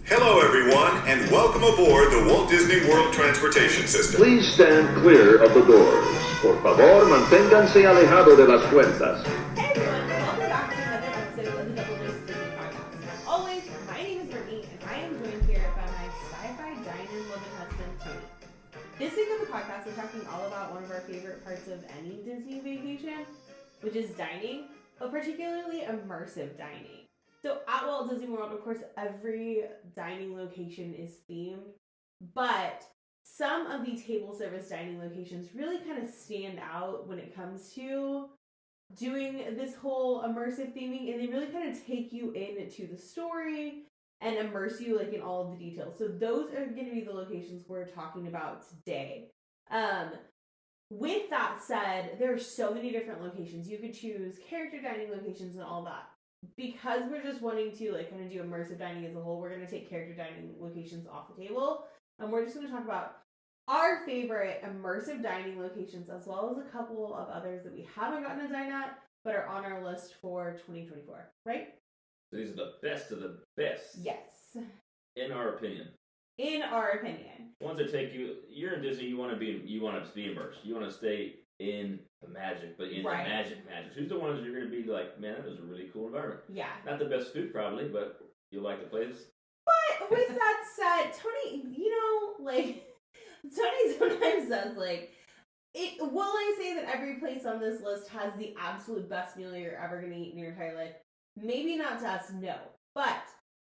Hello, everyone, and welcome aboard the Walt Disney World Transportation System. Please stand clear of the doors. Por favor, manténganse alejado de las puertas. Hey everyone, welcome back to another episode of the Double Dose Disney Podcast. As always, my name is Brittany, and I am joined here by my sci-fi dine-in loving husband, Tony. This week on the podcast, we're talking all about one of our favorite parts of any Disney vacation, which is dining, but particularly immersive dining. So at Walt Disney World, of course, every dining location is themed, but some of the table service dining locations really kind of stand out when it comes to doing this whole immersive theming, and they really kind of take you into the story and immerse you like in all of the details. So those are going to be the locations we're talking about today. With that said, there are so many different locations. You could choose character dining locations and all that. Because we're just wanting to like kind of do immersive dining as a whole, we're going to take character dining locations off the table, and we're just going to talk about our favorite immersive dining locations, as well as a couple of others that we haven't gotten to dine at, but are on our list for 2024, right? These are the best of the best. Yes. In our opinion. In our opinion. Ones that take you, you're in Disney, you want to be immersed. You want to stay in the magic, but in Right. the magic. Who's the ones you're going to be like, man, that was a really cool environment. Yeah. Not the best food probably, but you like the place. But with that said, Tony, Tony sometimes says, will I say that every place on this list has the absolute best meal you're ever going to eat in your entire life? Maybe not to us, no. But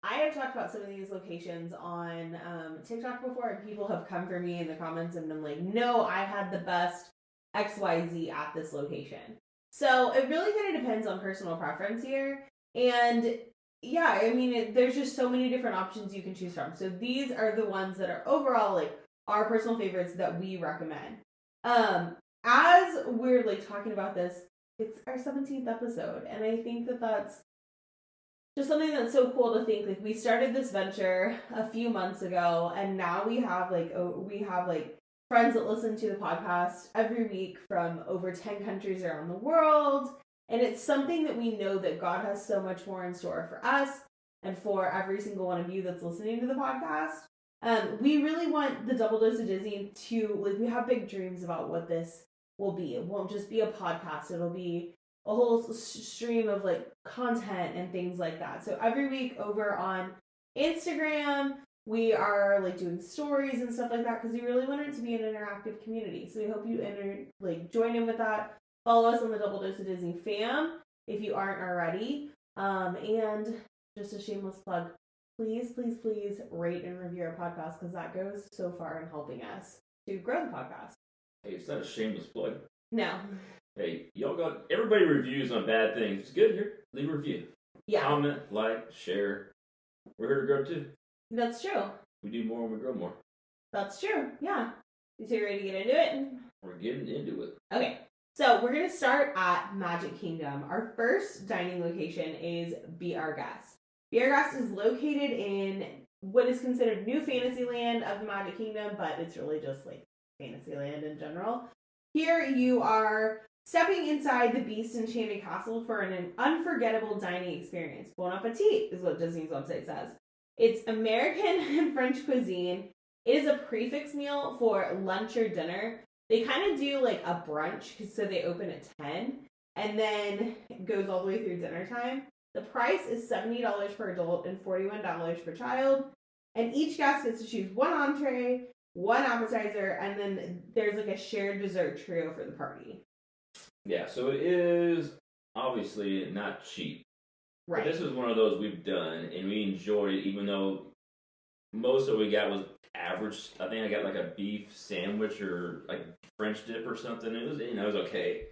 I have talked about some of these locations on TikTok before, and people have come for me in the comments and been like, no, I had the best XYZ at this location. So it really kind of depends on personal preference here. And yeah, I mean, there's just so many different options you can choose from. So these are the ones that are overall like our personal favorites that we recommend. As we're like talking about this, it's our 17th episode, and I think that that's just something that's so cool to think. Like, we started this venture a few months ago, and now we have friends that listen to the podcast every week from over 10 countries around the world. And it's something that we know that God has so much more in store for us and for every single one of you that's listening to the podcast. We really want the Double Dose of Disney to, we have big dreams about what this will be. It won't just be a podcast. It'll be a whole stream of content and things like that. So every week over on Instagram, we are doing stories and stuff like that, because we really want it to be an interactive community. So we hope you join in with that. Follow us on the Double Dose of Disney fam if you aren't already. And just a shameless plug, please rate and review our podcast, because that goes so far in helping us to grow the podcast. Hey, it's not a shameless plug. No. Hey, everybody reviews on bad things. It's good here. Leave a review. Yeah. Comment, like, share. We're here to grow too. That's true. We do more when we grow more. That's true. Yeah. So you ready to get into it? We're getting into it. Okay. So we're going to start at Magic Kingdom. Our first dining location is Be Our Guest. Be Our Guest is located in what is considered New Fantasyland of the Magic Kingdom, but it's really just Fantasyland in general. Here you are stepping inside the Beast Enchanted Castle for an unforgettable dining experience. Bon appetit is what Disney's website says. It's American and French cuisine. It is a prefix meal for lunch or dinner. They kind of do a brunch, so they open at 10, and then it goes all the way through dinner time. The price is $70 per adult and $41 per child, and each guest gets to choose one entree, one appetizer, and then there's a shared dessert trio for the party. Yeah, so it is obviously not cheap. Right. But this is one of those we've done, and we enjoyed it, even though most of what we got was average. I think I got a beef sandwich or French dip or something. It was, it was okay.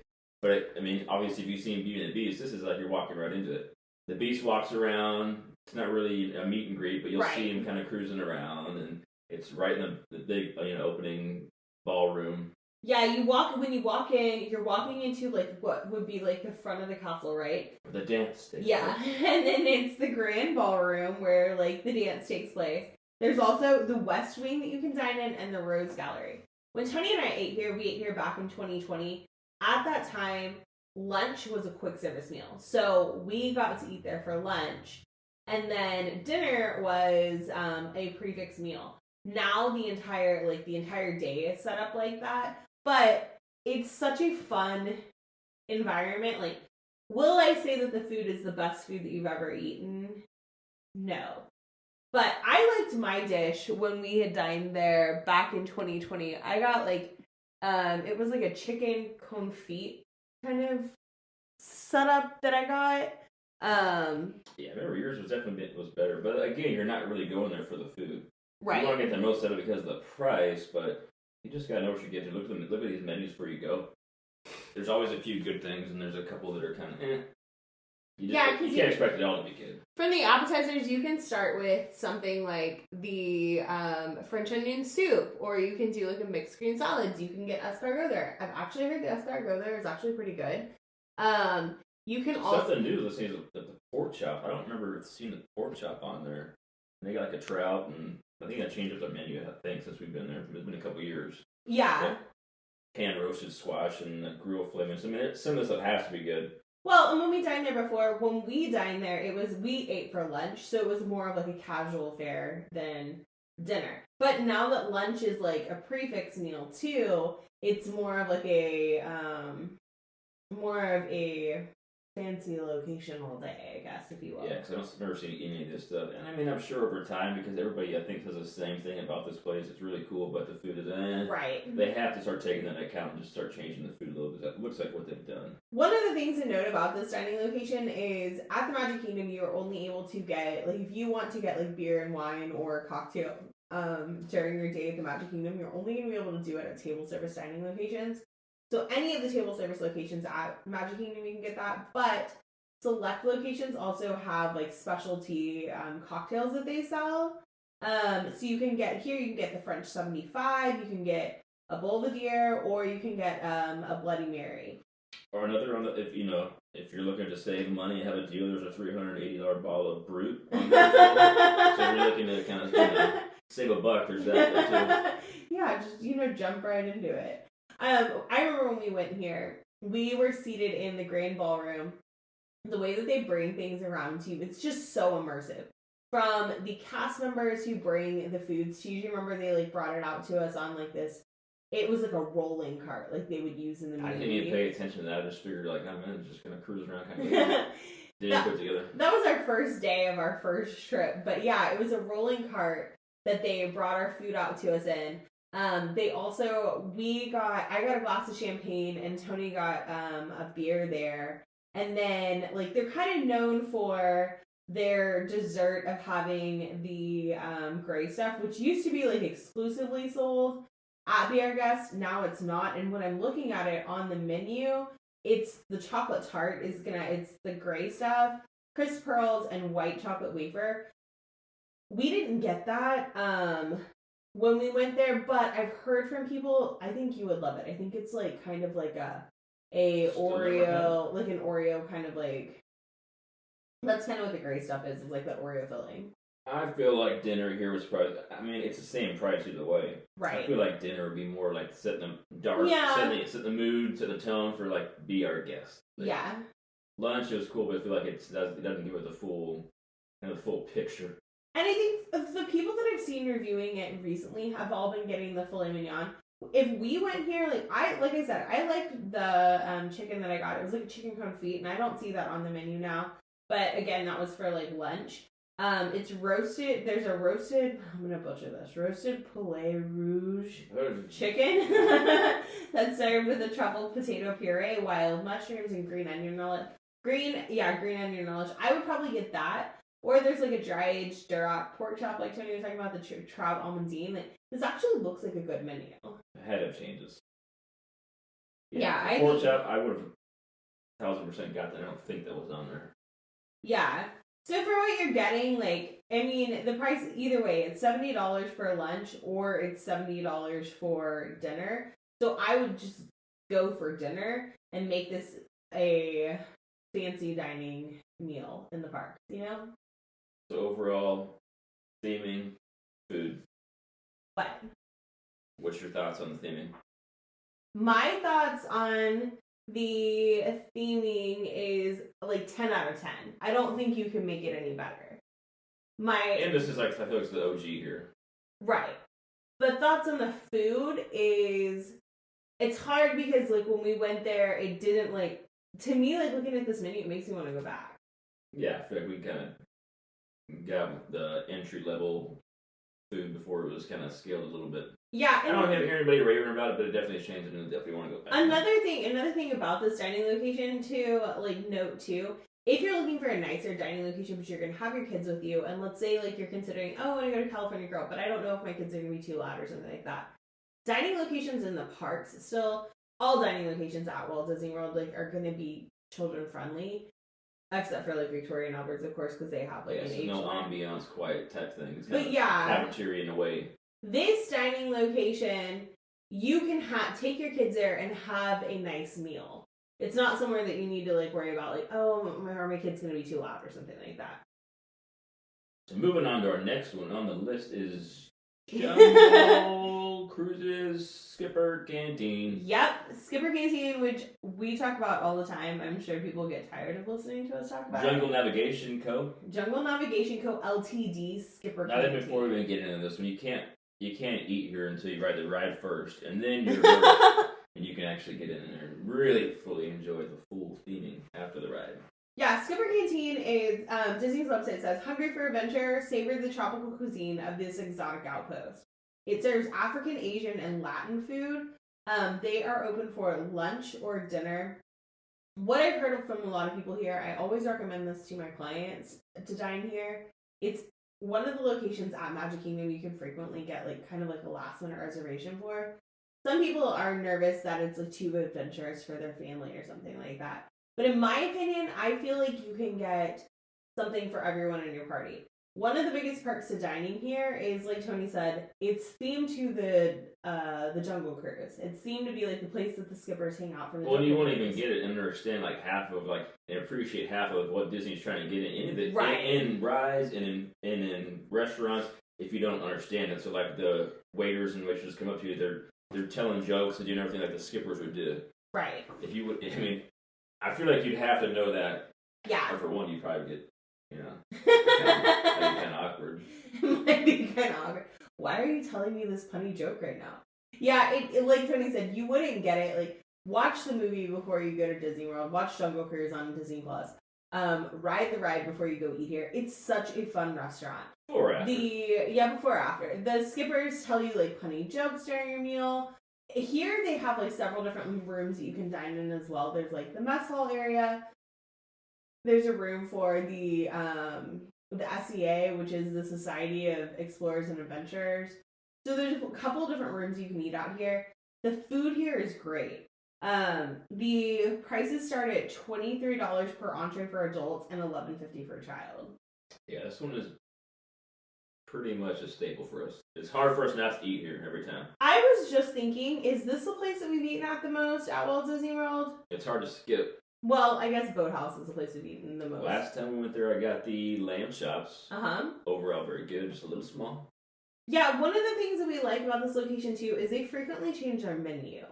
But obviously, if you've seen Beauty and the Beast, this is you're walking right into it. The Beast walks around. It's not really a meet and greet, but you'll see him kind of cruising around, and it's right in the big opening ballroom. Yeah, when you walk in, you're walking into what would be the front of the castle, right? The dance stage. Yeah, and then it's the grand ballroom where the dance takes place. There's also the West Wing that you can dine in, and the Rose Gallery. When Tony and I ate here, we ate here back in 2020. At that time, lunch was a quick service meal. So we got to eat there for lunch. And then dinner was a prefix meal. Now the entire day is set up like that, but it's such a fun environment. Like, will I say that the food is the best food that you've ever eaten? No. But I liked my dish when we had dined there back in 2020. I got it was like a chicken confit kind of setup that I got. Yeah, I remember yours was definitely was better. But again, you're not really going there for the food. Right. You want to get the most out of it because of the price, but you just gotta know what you're getting. Look at these menus before you go. There's always a few good things, and there's a couple that are kind of You can't expect it all to be good. From the appetizers, you can start with something like the French onion soup, or you can do like a mixed green salads. You can get escargot there. I've actually heard the escargot there is actually pretty good. You can also something new. Listening to the pork chop. I don't remember seeing the pork chop on there. And they got like a trout, and I think that changed up their menu. I think since we've been there, it's been a couple years. Yeah. Pan roasted squash and grill flavors. I mean, some of this stuff has to be good. Well, and when we dined there before, we ate for lunch, so it was more of like a casual fare than dinner. But now that lunch is like a prefix meal too, it's more of like a fancy location all day, I guess, if you will. Yeah, because I don't remember seeing any of this stuff. And I mean, I'm sure over time, because everybody, I think, says the same thing about this place. It's really cool, but the food is Right. They have to start taking that into account and just start changing the food a little bit. That looks like what they've done. One of the things to note about this dining location is at the Magic Kingdom, you're only able to get, like, if you want to get, like, beer and wine or a cocktail during your day at the Magic Kingdom, you're only going to be able to do it at table service dining locations. So any of the table service locations at Magic Kingdom, you can get that. But select locations also have like specialty cocktails that they sell. So you can get the French 75, you can get a Belvedere, or you can get a Bloody Mary. Or another if you're looking to save money and have a deal, there's a $380 bottle of Brut on there. So if you're looking to kind of save a buck, there's that too. Yeah, just jump right into it. I remember when we went here, we were seated in the grand ballroom. The way that they bring things around to you, it's just so immersive. From the cast members who bring the foods to you, do you remember they like brought it out to us on like this? It was like a rolling cart, like they would use in the movie. I didn't even pay attention to that. I just figured like, I'm just gonna cruise around kind of. Didn't put together. That was our first day of our first trip, but yeah, it was a rolling cart that they brought our food out to us in. I got a glass of champagne and Tony got a beer there. And then like they're kind of known for their dessert of having the gray stuff, which used to be like exclusively sold at Be Our Guest. Now it's not. And when I'm looking at it on the menu, it's the chocolate tart it's the gray stuff, crisp pearls, and white chocolate wafer. We didn't get that when we went there, but I've heard from people, I think you would love it. I think it's like kind of like a Oreo, like an Oreo kind of like, that's kind of what the gray stuff is like that Oreo filling. I feel like dinner here was probably, I mean, it's the same price either way. Right. I feel like dinner would be more like setting the dark, set the mood, set the tone for like Be Our Guest. Like, yeah. Lunch was cool, but I feel like it doesn't give it the full picture. And I think the people that I've seen reviewing it recently have all been getting the filet mignon. If we went here, like I said, I liked the chicken that I got. It was like a chicken confit, and I don't see that on the menu now. But again, that was for like lunch. It's roasted. There's a roasted. I'm gonna butcher this. Roasted poulet rouge chicken that's served with a truffle potato puree, wild mushrooms, and green onion relish. Green onion relish. I would probably get that. Or there's like a dry-aged Duroc pork chop, like Tony was talking about, the trout almondine. This actually looks like a good menu. Head of changes. Yeah, pork chop, I would have 1000% got that. I don't think that was on there. Yeah. So for what you're getting, like, I mean, the price, either way, it's $70 for lunch or it's $70 for dinner. So I would just go for dinner and make this a fancy dining meal in the park, you know? So overall, theming, food. What? What's your thoughts on the theming? My thoughts on the theming is like 10 out of 10. I don't think you can make it any better. And this is like, I feel like it's the OG here. Right. But thoughts on the food is, it's hard because, like, when we went there, it didn't, like, to me, like, looking at this menu, it makes me want to go back. Yeah, I feel like we kind of got the entry-level food before it was kind of scaled a little bit. Yeah. I don't hear anybody raving about it, but it definitely has changed, and I definitely want to go back. Another thing about this dining location, too, like, note, too, if you're looking for a nicer dining location, but you're going to have your kids with you, and let's say, like, you're considering, oh, I want to go to California Grill, but I don't know if my kids are going to be too loud or something like that. Dining locations in the parks, still, all dining locations at Walt Disney World, like, are going to be children-friendly, except for, like, Victoria and Albert's, of course, because they have, like, an age no limit. ambiance quiet type thing. It's But yeah. Cafeteria in a way. This dining location, you can take your kids there and have a nice meal. It's not somewhere that you need to, like, worry about, like, oh, are my kids going to be too loud or something like that. So moving on to our next one on the list is Jungle Cruises Skipper Canteen. Yep, Skipper Canteen, which we talk about all the time. I'm sure people get tired of listening to us talk about Jungle Navigation Co. Jungle Navigation Co. Ltd. Skipper Now, Canteen. before we even get into this one, you can't eat here until you ride the ride first, and then you're ready, and you can actually get in there and really fully enjoy the full theming after the ride. Yeah, Skipper Canteen is, Disney's website says, hungry for adventure, savor the tropical cuisine of this exotic outpost. It serves African, Asian, and Latin food. They are open for lunch or dinner. What I've heard from a lot of people here, I always recommend this to my clients to dine here. It's one of the locations at Magic Kingdom you can frequently get, like, kind of like a last minute reservation for. Some people are nervous that it's, like, too adventurous for their family or something like that. But in my opinion, I feel like you can get something for everyone in your party. One of the biggest perks to dining here is, like Tony said, it's themed to the Jungle Cruise. It's themed to be like the place that the skippers hang out for the Well, Jungle you won't Cruise. even get it and understand like half of like and appreciate half of what Disney's trying to get in any of it Right. in rides and in restaurants if you don't understand it. So like the waiters and waitresses come up to you, they're telling jokes and doing everything like the skippers would do. Right. If you would, I mean, I feel like you'd have to know that. Yeah. Or for one, you'd probably get, kind of awkward. It might be kind of awkward. Why are you telling me this punny joke right now? Yeah, it like Tony said, you wouldn't get it. Like, watch the movie before you go to Disney World. Watch Jungle Cruise on Disney Plus. Ride the ride before you go eat here. It's such a fun restaurant. Before or after? Before or after. The skippers tell you like punny jokes during your meal. Here they have like several different rooms that you can dine in as well. There's like the mess hall area. There's a room for the SEA, which is the Society of Explorers and Adventurers. So there's a couple of different rooms you can eat out here. The food here is great. The prices start at $23 per entree for adults and $11.50 for a child. Yeah, this one is pretty much a staple for us. It's hard for us not to eat here every time. I was just thinking, is this the place that we've eaten at the most at Walt Disney World? It's hard to skip. Well, I guess Boathouse is the place we've eaten the most. Last time we went there, I got the lamb chops. Uh-huh. Overall, very good, just a little small. Yeah, one of the things that we like about this location, too, is they frequently change their menu.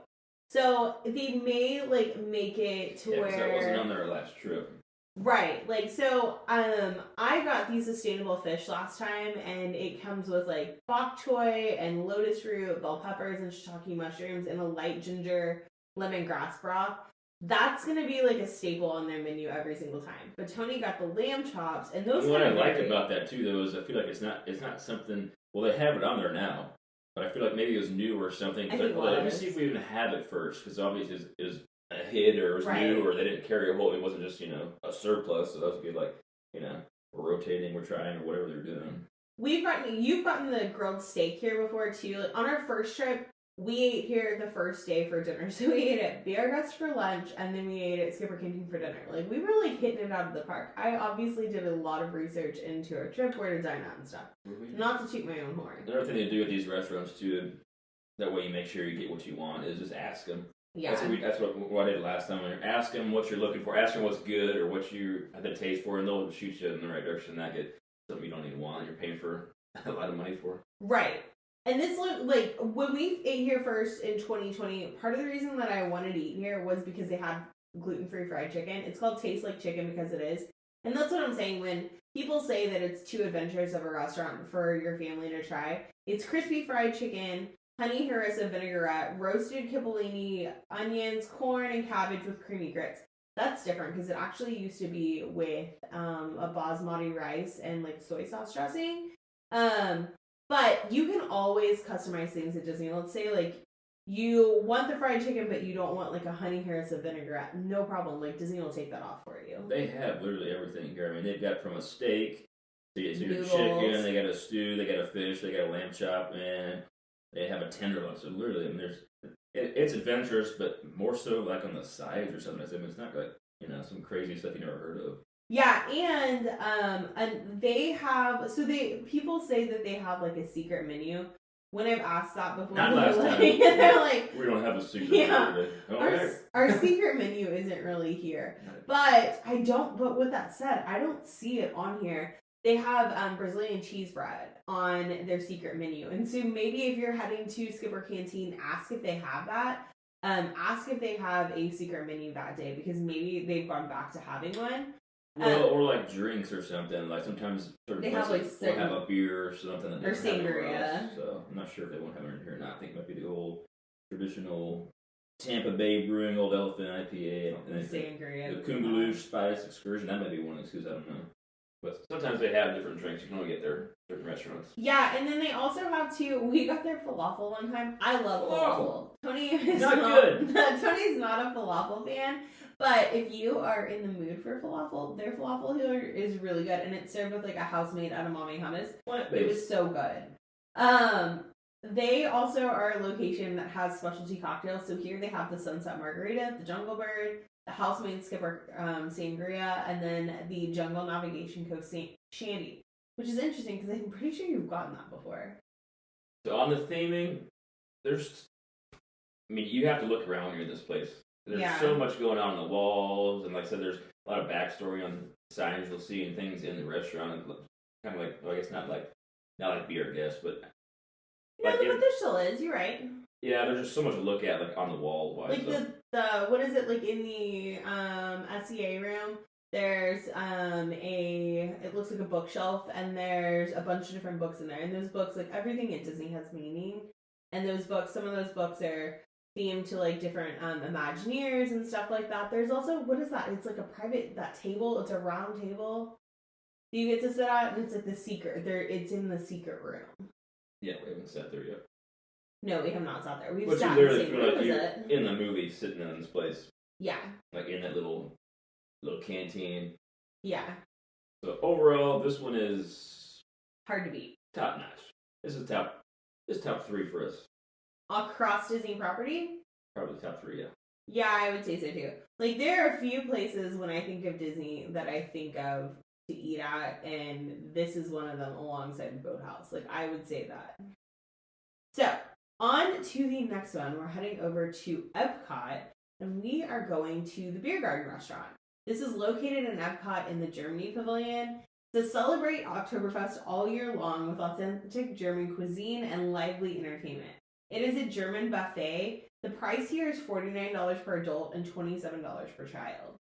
So, they may, like, make it to where... Yeah, because that wasn't on their last trip. Right, like, so, I got the sustainable fish last time, and it comes with, like, bok choy and lotus root, bell peppers, and shiitake mushrooms, and a light ginger lemongrass broth. That's gonna be, like, a staple on their menu every single time. But Tony got the lamb chops, and those What I kind of like about that, too, though, is I feel like it's not something... Well, they have it on there now, but I feel like maybe it was new or something. I think Let me see if we even have it first, because obviously it was a hit or it was new or they didn't carry a whole. It wasn't just a surplus. So that was good. Like we're rotating, we're trying, or whatever they're doing. You've gotten the grilled steak here before too. Like, on our first trip, we ate here the first day for dinner. So we ate at Beargust for lunch, and then we ate at Skipper Canteen for dinner. Like, we were like hitting it out of the park. I obviously did a lot of research into our trip, where to dine at and stuff. Mm-hmm. Not to toot my own horn. Another thing they do with these restaurants too, that way you make sure you get what you want, is just ask them. Yeah. That's what I did last time. Ask them what you're looking for. Ask them what's good or what you have the taste for, and they'll shoot you in the right direction. Not get something you don't even want. You're paying for a lot of money for. Right. And this looked like, when we ate here first in 2020, part of the reason that I wanted to eat here was because they had gluten-free fried chicken. It's called Taste Like Chicken because it is. And that's what I'm saying. When people say that it's too adventurous of a restaurant for your family to try. It's crispy fried chicken, honey harissa vinaigrette, roasted cipollini, onions, corn, and cabbage with creamy grits. That's different because it actually used to be with a basmati rice and like soy sauce dressing. But you can always customize things at Disney. Let's say like you want the fried chicken, but you don't want like a honey harissa vinaigrette. No problem. Like Disney will take that off for you. They have literally everything here. I mean, they've got from a steak to your Noodles. chicken. They got a stew. They got a fish. They got a lamb chop, and they have a tenderloin. So literally, I mean, it's adventurous, but more so like on the sides or something. I mean, it's not like some crazy stuff you never heard of. Yeah, and they have people say that they have like a secret menu. When I've asked that before, Not last time. they're like, we don't have a secret yeah, menu. our secret menu isn't really here. But with that said, I don't see it on here. They have Brazilian cheese bread on their secret menu. And so maybe if you're heading to Skipper Canteen, ask if they have that. Ask if they have a secret menu that day because maybe they've gone back to having one. Well, or like drinks or something. Like sometimes certain they have places like will have a beer or something that they or don't have anywhere sangria. else. So I'm not sure if they won't have it in here or not. I think it might be the old traditional Tampa Bay Brewing Old Elephant IPA. And Sangria. The Kungaloo Spice Excursion. That might be one of those. I don't know. But sometimes they have different drinks. You can only get there at certain restaurants. Yeah, and then they also have we got their falafel one time. I love falafel. Tony is not good. Tony's not a falafel fan, but if you are in the mood for falafel, their falafel here is really good, and it's served with like a house-made edamame hummus. It was so good. They also are a location that has specialty cocktails. So here they have the Sunset Margarita, the Jungle Bird, the House-Made Skipper Sangria, and then the Jungle Navigation Coast Shandy, which is interesting because I'm pretty sure you've gotten that before. So on the theming, you have to look around when you're in this place. There's so much going on the walls, and like I said, there's a lot of backstory on signs you'll see and things in the restaurant. Kind of like, well, I guess not like beer, I guess, but but there still is. You're right. Yeah, there's just so much to look at, like on the wall. Like the what is it like in the SEA room? There's it looks like a bookshelf, and there's a bunch of different books in there. And those books, like everything at Disney has meaning. And those books, some of those books are themed to like different Imagineers and stuff like that. There's also, what is that? It's like that table. It's a round table you get to sit at, and it's like the secret. It's in the secret room. Yeah, we haven't sat there yet. No, we have not sat there. We've but sat you in the literally same feel room like as you're it. in the movie sitting in this place. Yeah. Like in that little canteen. Yeah. So overall, this one is hard to beat. Top notch. This is top 3 for us. Across Disney property? Probably top 3, yeah. Yeah, I would say so too. Like there are a few places when I think of Disney that I think of to eat at, and this is one of them alongside Boathouse. Like I would say that. So on to the next one. We're heading over to Epcot, and we are going to the Beer Garden restaurant. This is located in Epcot in the Germany Pavilion to celebrate Oktoberfest all year long with authentic German cuisine and lively entertainment. It is a German buffet. The price here is $49 per adult and $27 per child.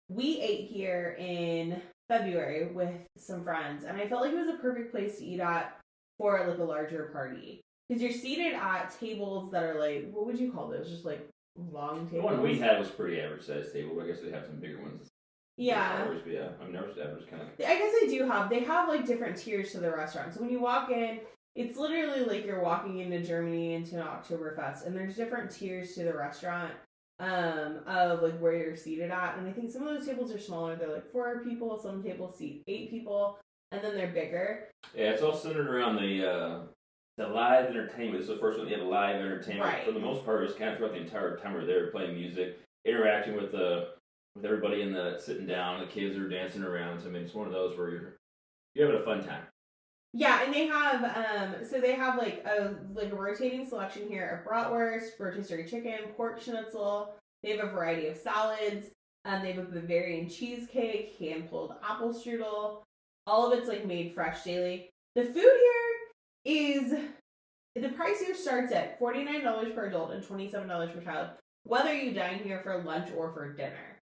We ate here in February with some friends, and I felt like it was a perfect place to eat at for like a larger party. Because you're seated at tables that are like, what would you call those? Just like long tables? The one we had was pretty average sized table, but I guess they have some bigger ones. Yeah. But yeah, I've never average kind of. I guess they have like different tiers to the restaurant. So when you walk in, it's literally like you're walking into Germany into an Oktoberfest, and there's different tiers to the restaurant of like where you're seated at. And I think some of those tables are smaller. They're like 4 people. Some tables seat 8 people, and then they're bigger. Yeah, it's all centered around the live entertainment. This is the first one. They have live entertainment. Right. For the most part, it's kind of throughout the entire time we're there, playing music, interacting with everybody sitting down. The kids are dancing around. So I mean, it's one of those where you're having a fun time. Yeah, and they have like a rotating selection here of bratwurst, rotisserie chicken, pork schnitzel. They have a variety of salads. They have a Bavarian cheesecake, hand-pulled apple strudel. All of it's like made fresh daily. The food here the price here starts at $49 per adult and $27 per child, whether you dine here for lunch or for dinner.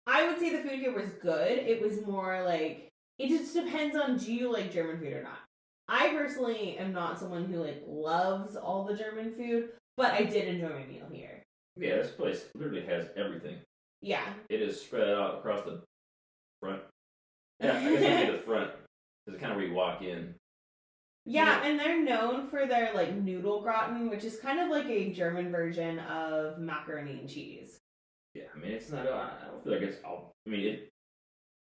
I would say the food here was good. It was more like, it just depends on, do you like German food or not? I personally am not someone who like loves all the German food, but I did enjoy my meal here. Yeah, this place literally has everything. Yeah. It is spread out across the front. Yeah, I guess it'd be the front. Because it's kind of where you walk in. Yeah, and they're known for their like noodle gratin, which is kind of like a German version of macaroni and cheese. Yeah, I mean, it's not, I don't feel like it's all, I mean,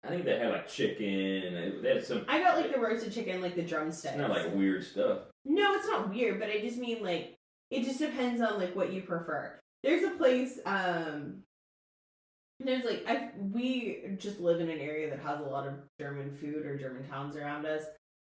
I think they had like chicken, they had some. I got like the roasted chicken, like the drumsticks. It's not like weird stuff. No, it's not weird, but I just mean like, it just depends on like what you prefer. There's a place, there's like, we just live in an area that has a lot of German food or German towns around us,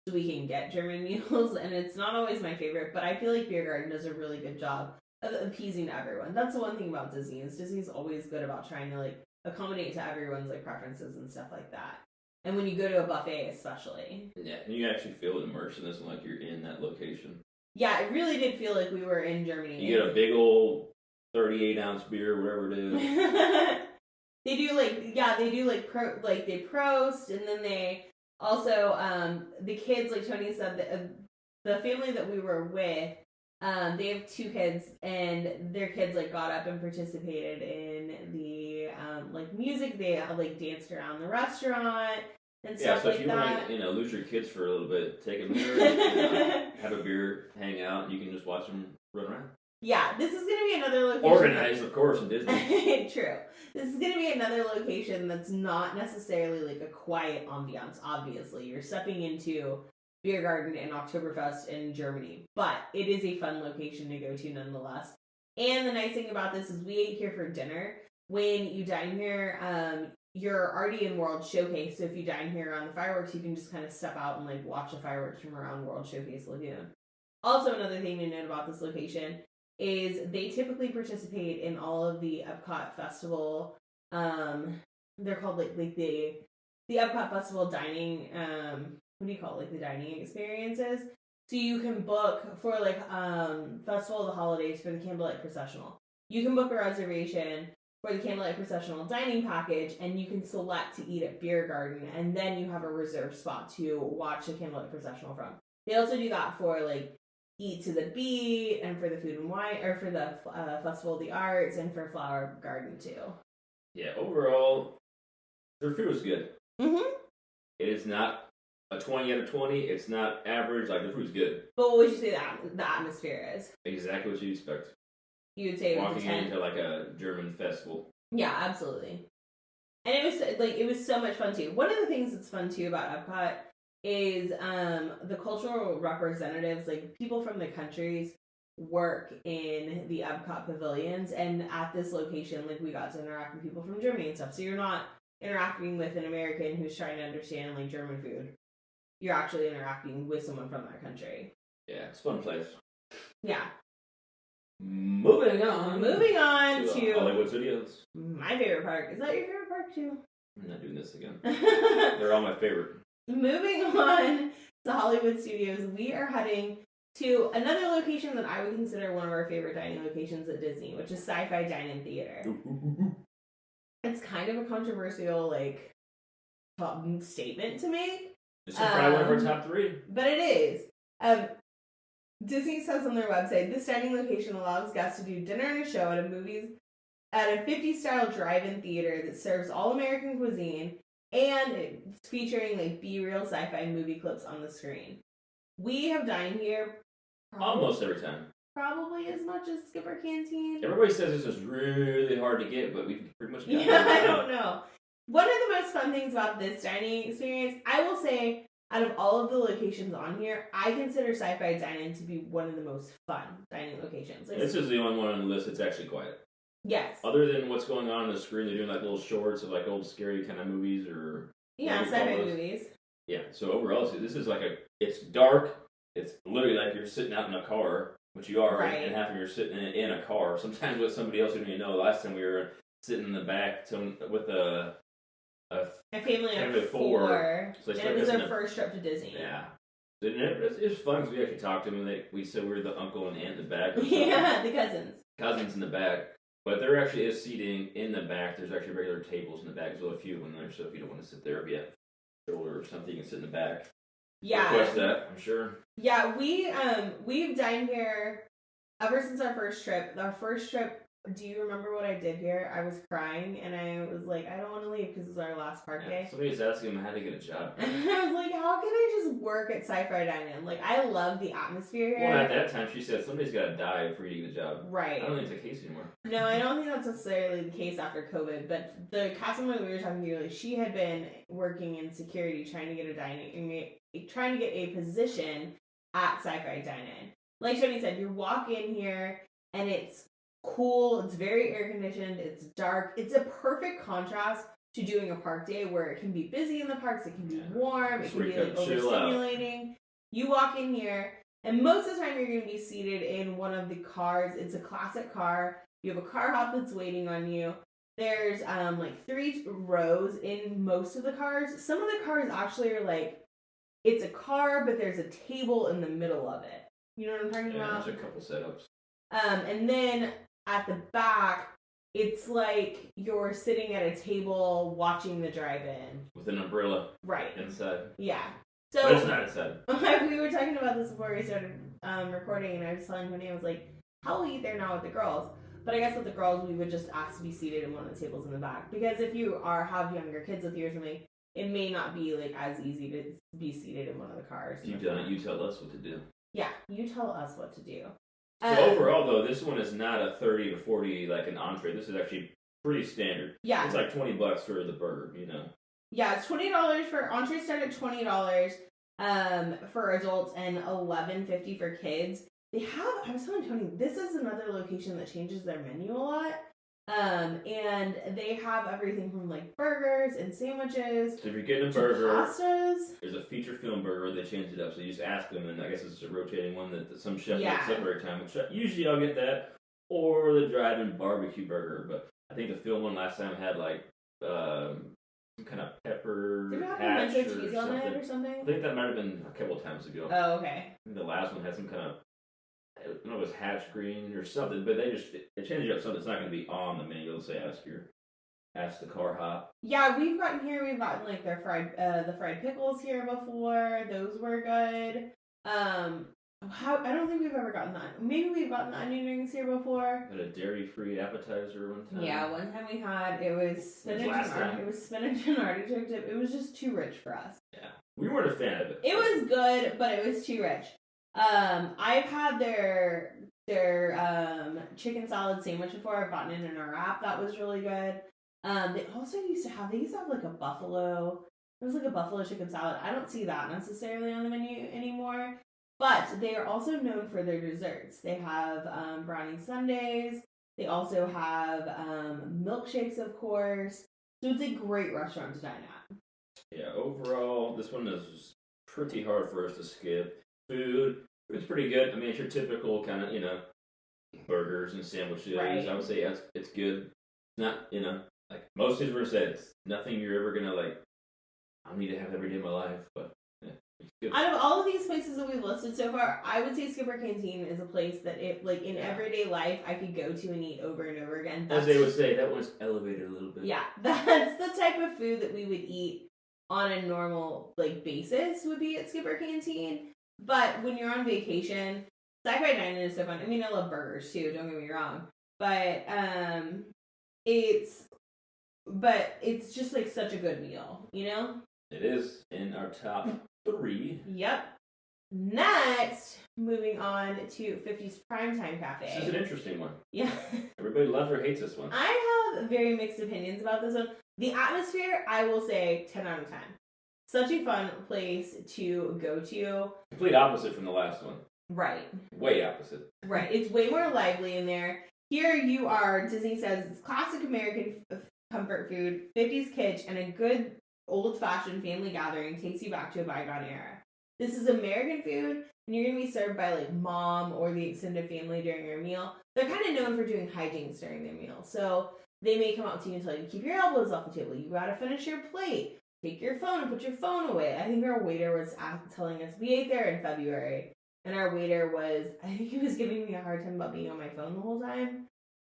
so we can get German meals, and it's not always my favorite, but I feel like Beer Garden does a really good job of appeasing everyone. That's the one thing about Disney, is Disney's always good about trying to like accommodate to everyone's like preferences and stuff like that. And when you go to a buffet especially. Yeah, and you actually feel immersed in this one, like you're in that location. Yeah, it really did feel like we were in Germany. You get a big old 38-ounce beer, whatever it is. They do like, yeah, they do like they prost, and then they also the kids, like Tony said, the family that we were with, they have 2 kids, and their kids like got up and participated in the like music. They like danced around the restaurant and stuff like that. Yeah, so if you want to, lose your kids for a little bit, take them there, have a beer, hang out, and you can just watch them run around. Yeah, this is going to be another location. Organized, of course, in Disney. True. This is going to be another location that's not necessarily like a quiet ambiance, obviously. You're stepping into Beer Garden and Oktoberfest in Germany, but it is a fun location to go to nonetheless. And the nice thing about this is we ate here for dinner. When you dine here, you're already in World Showcase, so if you dine here on the fireworks, you can just kind of step out and like watch the fireworks from around World Showcase Lagoon. Also, another thing to note about this location is they typically participate in all of the Epcot Festival. They're called like the Epcot Festival dining. What do you call it? Like the dining experiences. So you can book for like Festival of the Holidays for the Candlelight Processional. You can book a reservation for the Candlelight Processional dining package, and you can select to eat at Beer Garden, and then you have a reserved spot to watch the Candlelight Processional from. They also do that for like Eat to the Beat, and for the Food and Wine, or for the Festival of the Arts, and for Flower Garden too. Yeah, overall, their food was good. Mm-hmm. It is not a 20 out of 20. It's not average. Like, the food's good. But what would you say the atmosphere is? Exactly what you'd expect. You would say it was walking into like a German festival. Yeah, absolutely. And it was so much fun too. One of the things that's fun too about Epcot is the cultural representatives, like people from the countries, work in the Epcot pavilions, and at this location, like we got to interact with people from Germany and stuff. So you're not interacting with an American who's trying to understand like German food. You're actually interacting with someone from that country. Yeah, it's a fun place. Yeah. Moving on to Hollywood Studios. My favorite park. Is that your favorite park too? I'm not doing this again. They're all my favorite. Moving on to Hollywood Studios, we are heading to another location that I would consider one of our favorite dining locations at Disney, which is Sci-Fi Dine-In Theater. It's kind of a controversial, like, statement to make. It's probably one of our top 3. But it is. Disney says on their website, this dining location allows guests to do dinner and a show at a 50s-style drive-in theater that serves all American cuisine, and it's featuring like B-reel sci-fi movie clips on the screen. We have dined here almost every time. Probably as much as Skipper Canteen. Everybody says this is really hard to get, but we pretty much got it. Yeah, I don't know. One of the most fun things about this dining experience, I will say, out of all of the locations on here, I consider Sci-Fi Dine-In to be one of the most fun dining locations. Like, this is the only one on the list that's actually quiet. Yes. Other than what's going on the screen, they're doing like little shorts of like old scary kind of movies or... Yeah, sci-fi movies. Yeah, so overall, this is like it's dark. It's literally like you're sitting out in a car, which you are, right. And half of you are sitting in a car. Sometimes with somebody else you don't even know. Last time we were sitting in the back with a family of 4. So and it was our first trip to Disney. Yeah. It was fun because we actually talked to them, and we said we were the uncle and aunt in the back. Yeah, the cousins. Cousins in the back. But there actually is seating in the back. There's actually regular tables in the back as well, a few of them there. So if you don't want to sit there, if you have shoulder or something, you can sit in the back. Yeah. Request that, I'm sure. Yeah, we've dined here ever since our first trip. Our first trip, do you remember what I did here? I was crying and I was like, I don't want to leave because it was our last park day. Somebody was asking him how to get a job. And I was like, how can I just work at Sci-Fi Dine-In? Like, I love the atmosphere here. Well, at that time, she said somebody's got to die for you to get a job. Right. I don't think it's the case anymore. No, I don't think that's necessarily the case after COVID, but the customer that we were talking to, like, she had been working in security trying to get a position at Sci-Fi Dine-In. Like Shoni said, you walk in here and it's cool, it's very air conditioned, it's dark. It's a perfect contrast to doing a park day where it can be busy in the parks, it can be warm, it can be like overstimulating. You walk in here and most of the time you're going to be seated in one of the cars. It's a classic car. You have a car hop that's waiting on you. There's like 3 rows in most of the cars. Some of the cars actually are like, it's a car, but there's a table in the middle of it. You know what I'm talking about? There's a couple setups. And then at the back, it's like you're sitting at a table watching the drive-in. With an umbrella. Right. Inside. Yeah. So but it's not inside. We were talking about this before we started recording, and I was telling Tony, I was like, how will we eat there now with the girls? But I guess with the girls, we would just ask to be seated in one of the tables in the back. Because if you have younger kids with you or something, it may not be like as easy to be seated in one of the cars. You've done it. You tell us what to do. Yeah, you tell us what to do. So overall, though, this one is not a 30 to 40 like an entree. This is actually pretty standard. Yeah, it's like $20 for the burger. You know. Yeah, it's $20 for entrees. Start at $20 for adults and $11.50 for kids. They have. I was telling Tony, this is another location that changes their menu a lot. And they have everything from like burgers and sandwiches. So if you're getting a burger, pastas. There's a feature film burger. They changed it up, so you just ask them, and I guess it's a rotating one that some chef makes up every time. Which usually I'll get that, or the drive-in barbecue burger. But I think the film one last time had like some kind of pepper hash or cheese on it or something. I think that might have been a couple of times ago. Oh, okay. I think the last one had some kind of, I don't know if it was hatch green or something, but they changed it up something that's not going to be on the menu. Let's say ask the car hop. Yeah, we've gotten like their the fried pickles here before. Those were good. I don't think we've ever gotten that. Maybe we've gotten the onion rings here before. Had a dairy-free appetizer one time. Yeah, one time we had it was spinach and artichoke dip. It was just too rich for us. Yeah, we weren't a fan of it. It was good, but it was too rich. I've had their chicken salad sandwich before. I've gotten it in a wrap. That was really good. They used to have like a buffalo. It was like a buffalo chicken salad. I don't see that necessarily on the menu anymore. But they are also known for their desserts. They have brownie sundaes. They also have milkshakes, of course. So it's a great restaurant to dine at. Yeah, overall, this one is pretty hard for us to skip. Food's pretty good. I mean, it's your typical kind of, burgers and sandwiches. Right. I would say it's good. It's not, like most things were said, it's nothing you're ever going to, like, I need to have every day of my life, but yeah, it's good. Out of all of these places that we've listed so far, I would say Skipper Canteen is a place that, everyday life, I could go to and eat over and over again. As they would say, that one's elevated a little bit. Yeah, that's the type of food that we would eat on a normal, basis would be at Skipper Canteen. But when you're on vacation, Sci-Fi Dine-In is so fun. I mean, I love burgers too, don't get me wrong. But it's just like such a good meal, It is in our top 3. Yep. Next, moving on to 50's Primetime Cafe. This is an interesting one. Yeah. Everybody loves or hates this one. I have very mixed opinions about this one. The atmosphere, I will say 10 out of 10. Such a fun place to go to. Complete opposite from the last one. Right. Way opposite. Right. It's way more lively in there. Here you are, Disney says, it's classic American comfort food, 50s kitsch, and a good old-fashioned family gathering takes you back to a bygone era. This is American food, and you're going to be served by, mom or the extended family during your meal. They're kind of known for doing hijinks during their meal. So they may come up to you and tell you, keep your elbows off the table. You got to finish your plate. Take your phone and put your phone away. I think our waiter was telling us, we ate there in February, and our waiter I think he was giving me a hard time about being on my phone the whole time.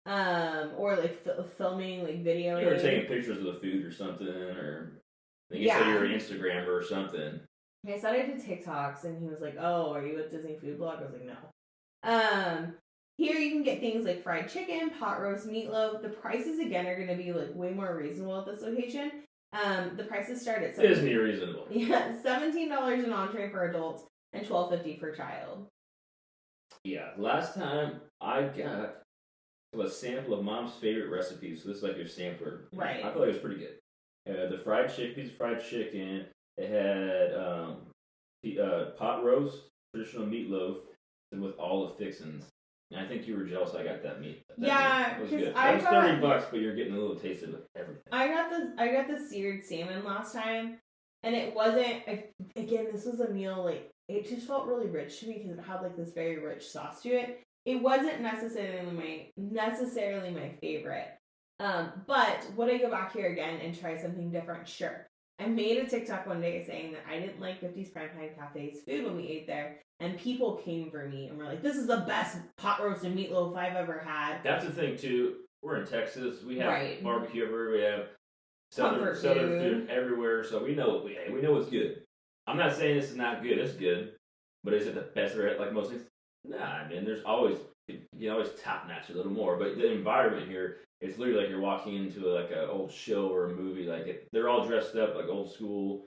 or like filming, like videoing. You were taking pictures of the food or something, or I think you said you were an Instagrammer or something. I said I did TikToks, and he was like, "Oh, are you a Disney food blog?" I was like, "No." Here you can get things like fried chicken, pot roast, meatloaf. The prices again are going to be like way more reasonable at this location. The prices start at Disney reasonable. Yeah, $17 an entree for adults and $12.50 for child. Yeah, last time I got a sample of Mom's favorite recipes. So this is like your sampler. Right. I thought it was pretty good. The fried chicken, It had pot roast, traditional meatloaf, and with all the fixings. And I think you were jealous I got that meat. It was good. That was $30, but you're getting a little taste of everything. I got the seared salmon last time, and it wasn't. Again, this was a meal like it just felt really rich to me because it had like this very rich sauce to it. It wasn't necessarily my favorite. But would I go back here again and try something different? Sure. I made a TikTok one day saying that I didn't like 50's Primetime Cafe's food when we ate there, and people came for me and were like, "This is the best pot roast and meatloaf I've ever had." That's the thing too. We're in Texas. We have barbecue everywhere. We have southern food everywhere, so we know it's good. I'm not saying this is not good. It's good, but is it the best there? Like most things, nah. I mean, there's always top notch a little more, but the environment here, it's literally like you're walking into like an old show or a movie. They're all dressed up like old school.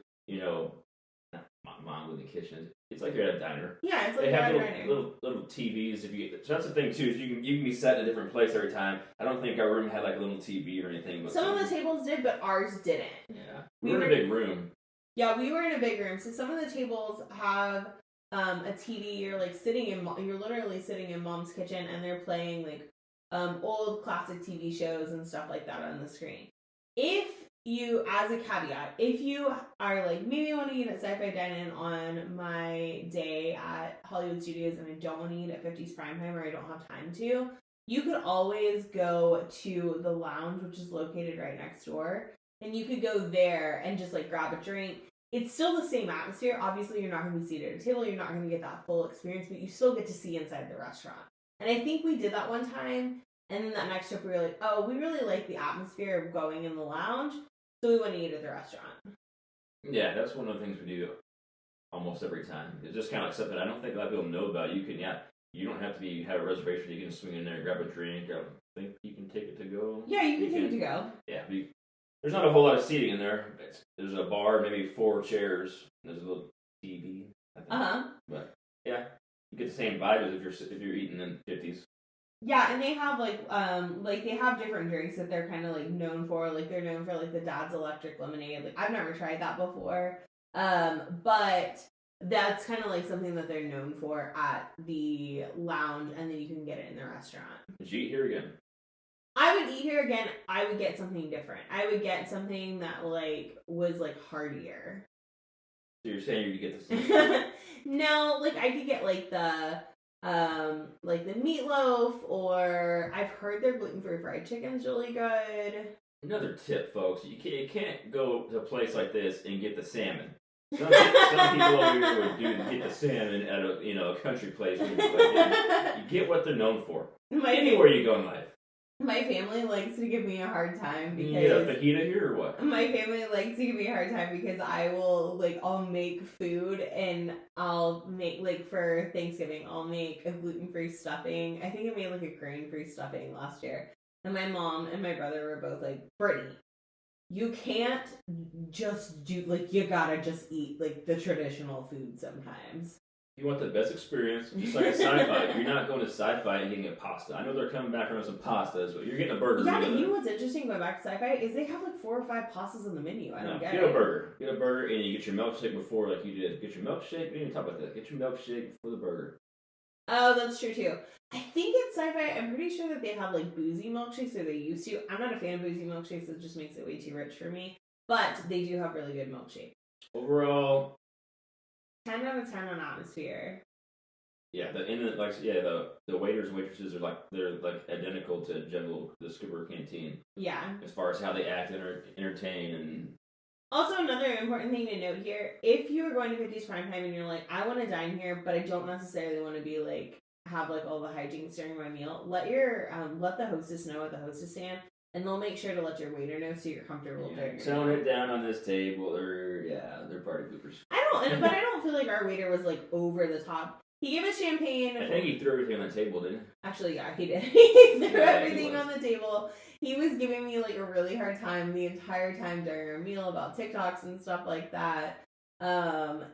Mom in the kitchen. It's like you're at a diner. Yeah, it's like they have diner. little TVs. So that's the thing too. Is you can be set in a different place every time. I don't think our room had like a little TV or anything. But some of the tables did, but ours didn't. Yeah, we were in a big room. Yeah, we were in a big room. So some of the tables have a TV. You're literally sitting in Mom's kitchen, and they're playing like old classic TV shows and stuff like that on the screen. As a caveat, if you are like, maybe I want to eat at Sci-Fi Dine-In on my day at Hollywood Studios and I don't want to eat at 50's Primetime or I don't have time to, you could always go to the lounge, which is located right next door, and you could go there and just like grab a drink. It's still the same atmosphere. Obviously, you're not going to be seated at a table. You're not going to get that full experience, but you still get to see inside the restaurant. And I think we did that one time. And then that next trip, we were like, oh, we really like the atmosphere of going in the lounge. So we went to eat at the restaurant. Yeah, that's one of the things we do almost every time. It's just kind of like something I don't think a lot of people know about. You don't have to have a reservation. You can swing in there, grab a drink. I think you can take it to go. Yeah, you can take it to go. Yeah, there's not a whole lot of seating in there. There's a bar, maybe 4 chairs. And there's a little TV. But yeah, you get the same vibe as if you're eating in 50s. Yeah, and they have they have different drinks that they're kind of like known for. Like they're known for like the Dad's Electric Lemonade. Like I've never tried that before, but that's kind of like something that they're known for at the lounge, and then you can get it in the restaurant. Would you eat here again? I would eat here again. I would get something different. I would get something that like was like heartier. So you're saying you could get the same? No, like I could get like the meatloaf, or I've heard their gluten-free fried chicken's really good. Another tip, folks: you can't go to a place like this and get the salmon. Some people over here would get the salmon at a country place. You get what they're known for. Anywhere you go in life. My family likes to give me a hard time because... You get a fajita here or what? My family likes to give me a hard time because I'll make food and I'll make, for Thanksgiving, I'll make a gluten-free stuffing. I think I made a grain-free stuffing last year. And my mom and my brother were both like, Brittany, you can't just do, you gotta just eat, the traditional food sometimes. You want the best experience, just like a sci-fi. You're not going to sci-fi and getting a pasta. I know they're coming back around some pastas, but you're getting a burger. Yeah, but you know what's interesting going back to sci-fi is they have 4 or 5 pastas on the menu. I don't get it. Get a burger. Get a burger and you get your milkshake before, like you did. Get your milkshake. We didn't talk about that. Get your milkshake before the burger. Oh, that's true too. I think at sci-fi, I'm pretty sure that they have boozy milkshakes, or they used to. I'm not a fan of boozy milkshakes. It just makes it way too rich for me. But they do have really good milkshakes. Overall, 10 out of 10 on atmosphere. Yeah, the waiters and waitresses are they're identical to the Skipper Canteen. Yeah. As far as how they act and entertain and. Also, another important thing to note here: if you are going to 50's Primetime and you're like, I want to dine here, but I don't necessarily want to be have like all the hijinks during my meal, let the hostess know at the hostess stand, and they'll make sure to let your waiter know so you're comfortable during your Tone meal. it down on this table, or they're party poopers. But I don't feel like our waiter was like over the top. He gave us champagne. I think he threw everything on the table, didn't he? Actually, yeah, he did. He threw Yeah, everything on the table. He was giving me like a really hard time the entire time during our meal about TikToks and stuff like that.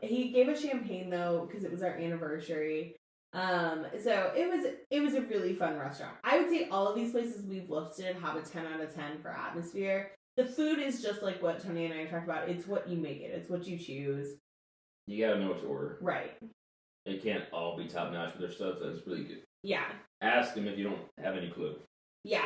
He gave us champagne though because it was our anniversary. So it was a really fun restaurant. I would say all of these places we've listed have a 10 out of 10 for atmosphere. The food is just like what Tony and I talked about. It's what you make it. It's what you choose. You gotta know what to order. Right. It can't all be top notch with their stuff. That's really good. Yeah. Ask them if you don't have any clue. Yeah.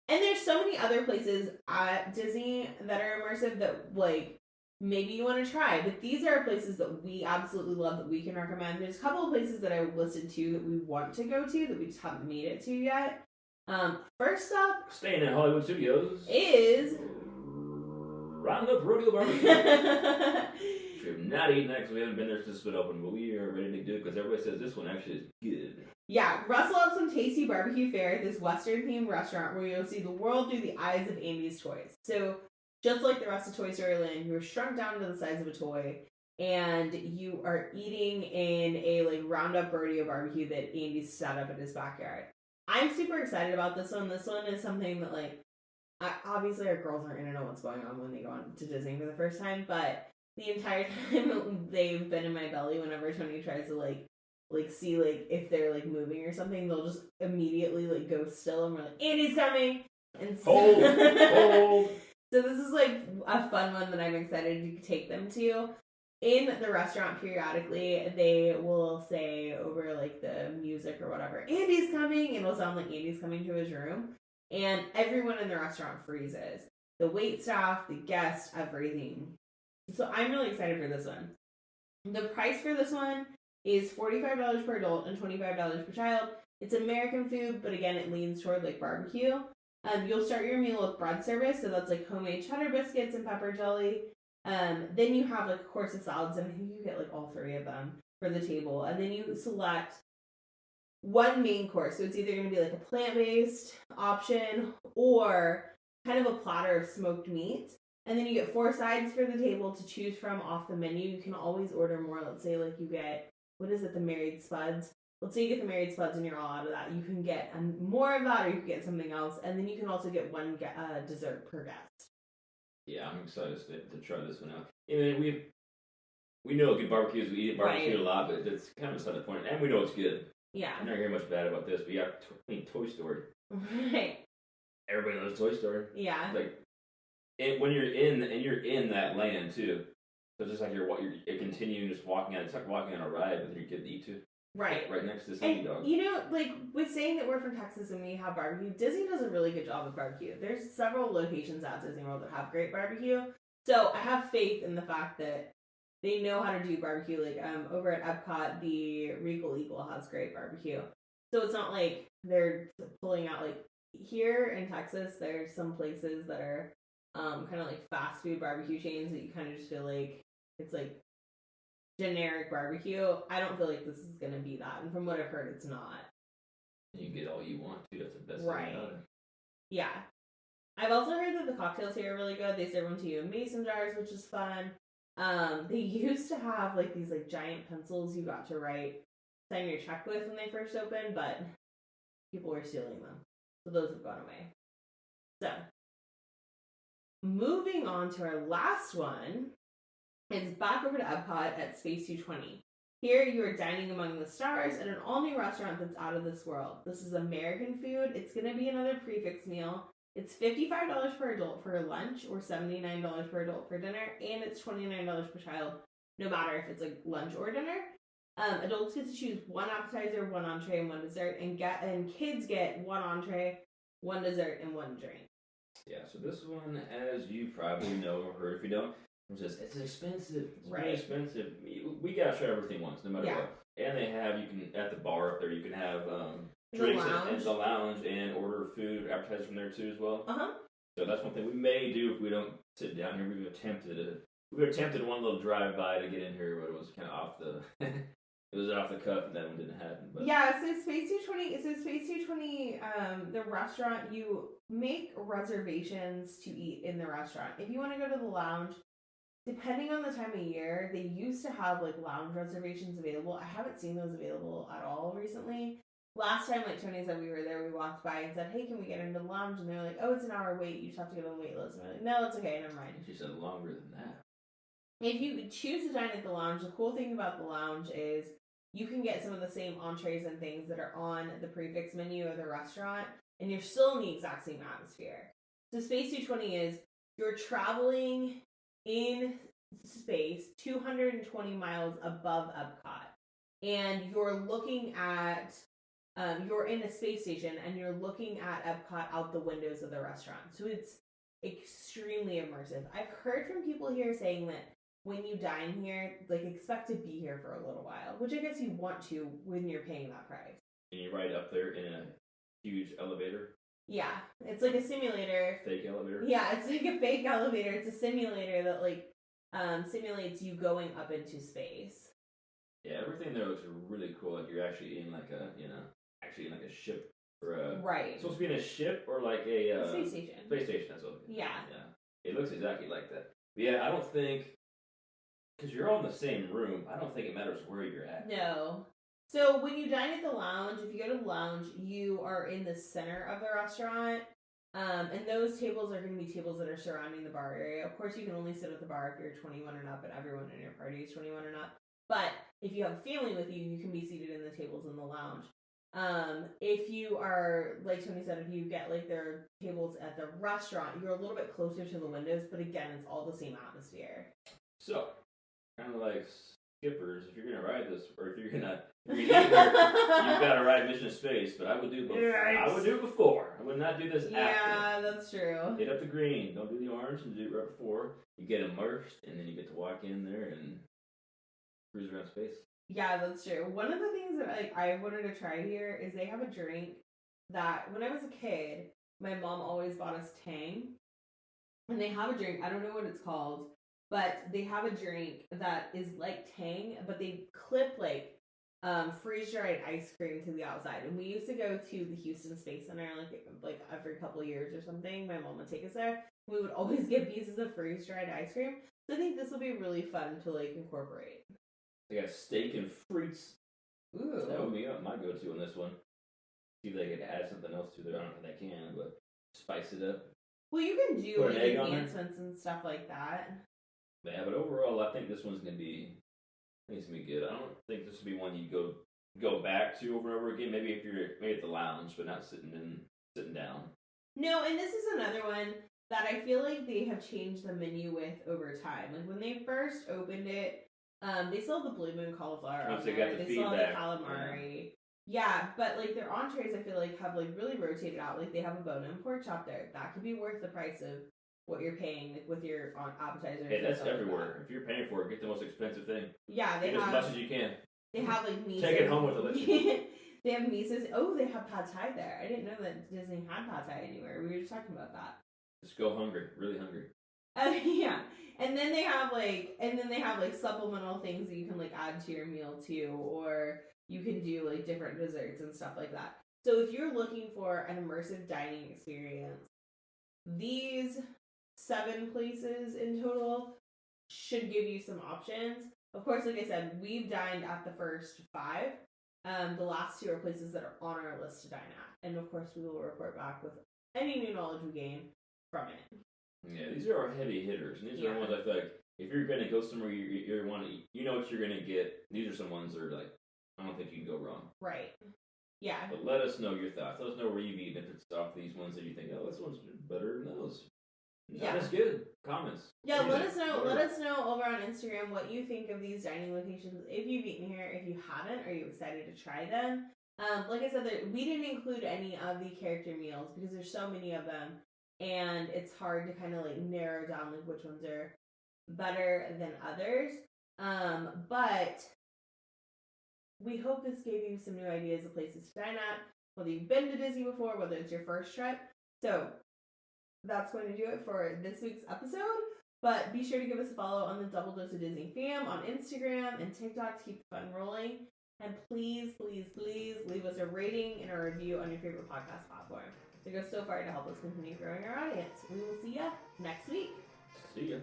And there's so many other places at Disney that are immersive that, like, maybe you want to try. But these are places that we absolutely love that we can recommend. There's a couple of places that I listed too that we want to go to that we just haven't made it to yet. First up... Staying at Hollywood Studios is... Roundup Rodeo Barbecue. We have not eaten that because we haven't been there since it's been open, but we are ready to do it because everybody says this one actually is good. Yeah, Russ loves some tasty barbecue fare at this Western-themed restaurant where you'll see the world through the eyes of Andy's toys. So, just like the rest of Toy Story Land, you're shrunk down to the size of a toy, and you are eating in a like Roundup rodeo barbecue that Andy's set up in his backyard. I'm super excited about this one. This one is something that like, obviously our girls aren't going to know what's going on when they go on to Disney for the first time, but the entire time they've been in my belly whenever Tony tries to like see like if they're like moving or something, they'll just immediately like go still and we're like, Andy's coming! And so, hold. So this is like a fun one that I'm excited to take them to. In the restaurant periodically, they will say over like the music or whatever, Andy's coming! And it'll sound like Andy's coming to his room. And everyone in the restaurant freezes. The wait staff, the guests, everything. So I'm really excited for this one. The price for this one is $45 per adult and $25 per child. It's American food, but again, it leans toward like barbecue. You'll start your meal with bread service, so that's like homemade cheddar biscuits and pepper jelly. Then you have like a course of salads, and I think you get like all three of them for the table. And then you select one main course. So it's either going to be like a plant-based option or kind of a platter of smoked meats. And then you get 4 sides for the table to choose from off the menu. You can always order more. Let's say like you get, what is it, the Married Spuds? Let's say you get the Married Spuds and you're all out of that. You can get more of that or you can get something else. And then you can also get one dessert per guest. Yeah, I'm excited to try this one out. I mean, we know good barbecues. We eat barbecue a lot, but it's kind of beside the point. And we know it's good. Yeah. I'm not hearing much bad about this, but yeah, Toy Story. Right. Everybody loves Toy Story. Yeah. Like, when you're in that land too, so it's just like you're continuing just walking on. It's like walking on a ride with your kid to eat to. Right. Right next to Sandy Dog. You know, like with saying that we're from Texas and we have barbecue, Disney does a really good job with barbecue. There's several locations at Disney World that have great barbecue. So I have faith in the fact that they know how to do barbecue. Like over at Epcot, the Regal Eagle has great barbecue. So it's not like they're pulling out like here in Texas. There's some places that are kind of like fast food barbecue chains that you kind of just feel like it's like generic barbecue. I don't feel like this is gonna be that, and from what I've heard, it's not. You get all you want too. That's the best right. thing about it. Yeah, I've also heard that the cocktails here are really good. They serve them to you in mason jars, which is fun. They used to have like these like giant pencils you got to sign your check with when they first opened, but people were stealing them, so those have gone away. So, moving on to our last one. It's back over to Epcot at Space 220. Here you are dining among the stars at an all-new restaurant that's out of this world. This is American food. It's going to be another prefix meal. It's $55 per adult for lunch or $79 per adult for dinner, and it's $29 per child, no matter if it's like lunch or dinner. Adults get to choose one appetizer, one entree, and one dessert, and kids get one entree, one dessert, and one drink. Yeah, so this one, as you probably know or heard, if you don't, it's expensive. It's really expensive. We gotta try everything once, no matter what. And they have, you can, at the bar up there, you can have drinks at the lounge and order food, appetizers from there too as well. So that's one thing we may do if we don't sit down here. We've attempted one little drive-by to get in here, but it was kind of off the It was off the cuff, and that one didn't happen. But Yeah, so Space 220, the restaurant, you make reservations to eat in the restaurant. If you want to go to the lounge, depending on the time of year, they used to have like lounge reservations available. I haven't seen those available at all recently. Last time, like Tony said, we were there, we walked by and said, hey, can we get into the lounge? And they're like, oh, it's an hour wait. You just have to get on the wait list. And we're like, no, it's okay, never mind. she said longer than that. If you choose to dine at the lounge, the cool thing about the lounge is you can get some of the same entrees and things that are on the prefix menu of the restaurant, and you're still in the exact same atmosphere. So Space 220 is you're traveling in space 220 miles above Epcot, and you're looking at you're in a space station and you're looking at Epcot out the windows of the restaurant. So it's extremely immersive. I've heard from people here saying that when you dine here, like, expect to be here for a little while, which I guess you want to when you're paying that price. And you ride up there in a huge elevator. Yeah, it's like a simulator. Fake elevator. Yeah, it's like a fake elevator. It's a simulator that like simulates you going up into space. Yeah, everything there looks really cool. Like you're actually in like a actually in like a ship or a right. It's supposed to be in a ship or like a space station. Space station. That's what. Yeah. Yeah. It looks exactly like that. But yeah, I don't think. Because you're all in the same room, I don't think it matters where you're at. No. So when you dine at the lounge, if you go to the lounge, you are in the center of the restaurant. And those tables are going to be tables that are surrounding the bar area. Of course, you can only sit at the bar if you're 21 and up, and everyone in your party is 21 and up. But if you have a family with you, you can be seated in the tables in the lounge. If you are, like Tony said, if you get like their tables at the restaurant, you're a little bit closer to the windows, but again, it's all the same atmosphere. So, kind of like skippers, if you're gonna ride this, or if you're gonna eat here, you've got to ride Mission Space. But I would do before. Right. I would do it before. I would not do this after. Yeah, that's true. Hit up the green. Don't do the orange, and do it right before. You get immersed, and then you get to walk in there and cruise around space. Yeah, that's true. One of the things that I wanted to try here is they have a drink that when I was a kid, my mom always bought us Tang. And they have a drink, I don't know what it's called, but they have a drink that is like Tang, but they clip like freeze-dried ice cream to the outside. And we used to go to the Houston Space Center like every couple of years or something. My mom would take us there. We would always get pieces of freeze-dried ice cream. So I think this will be really fun to like incorporate. They got steak and frites. Ooh. That would be my go-to on this one. See if they could add something else to it. I don't know if they can, but spice it up. Well, you can do Put an like egg on enhancements and stuff like that. Yeah, but overall, I think this one's gonna be. I think it's gonna be good. I don't think this will be one you go back to over and over again. Maybe if you're maybe at the lounge, but not sitting down. No, and this is another one that I feel like they have changed the menu with over time. Like when they first opened it, they still have the blue moon cauliflower Once on they there. got the They still have feedback, the calamari. Yeah, but like their entrees, I feel like have like really rotated out. Like they have a bone-in pork chop there. That could be worth the price of what you're paying like, with your appetizers. Hey, that's and stuff everywhere. like that. If you're paying for it, get the most expensive thing. Yeah, they Get have as much as you can. They have like miso. Take it home with you. They have misos. Oh, they have pad thai there. I didn't know that Disney had pad thai anywhere. We were just talking about that. Just go hungry, really hungry. Yeah, and then they have like supplemental things that you can like add to your meal too, or you can do like different desserts and stuff like that. So if you're looking for an immersive dining experience, these 7 places in total should give you some options. Of course, like I said, we've dined at the first 5. The last 2 are places that are on our list to dine at, and of course we will report back with any new knowledge we gain from it. Yeah, these are our heavy hitters, and these are the ones I feel like if you're gonna go somewhere you want to, you know what you're gonna get. These are some ones that are like, I don't think you can go wrong. Right. Yeah. But let us know your thoughts. Let us know where you've eaten. If it's off these ones that you think, oh, this one's better than those. Not as good. Comments. Yeah, let us know. Let us know over on Instagram what you think of these dining locations. If you've eaten here, if you haven't, are you excited to try them? Like I said, we didn't include any of the character meals because there's so many of them, and it's hard to kind of like narrow down like which ones are better than others. But we hope this gave you some new ideas of places to dine at, whether you've been to Disney before, whether it's your first trip. So that's going to do it for this week's episode. But be sure to give us a follow on the Double Dose of Disney fam on Instagram and TikTok to keep the fun rolling. And please, please, please leave us a rating and a review on your favorite podcast platform. It goes so far to help us continue growing our audience. We will see ya next week. See ya.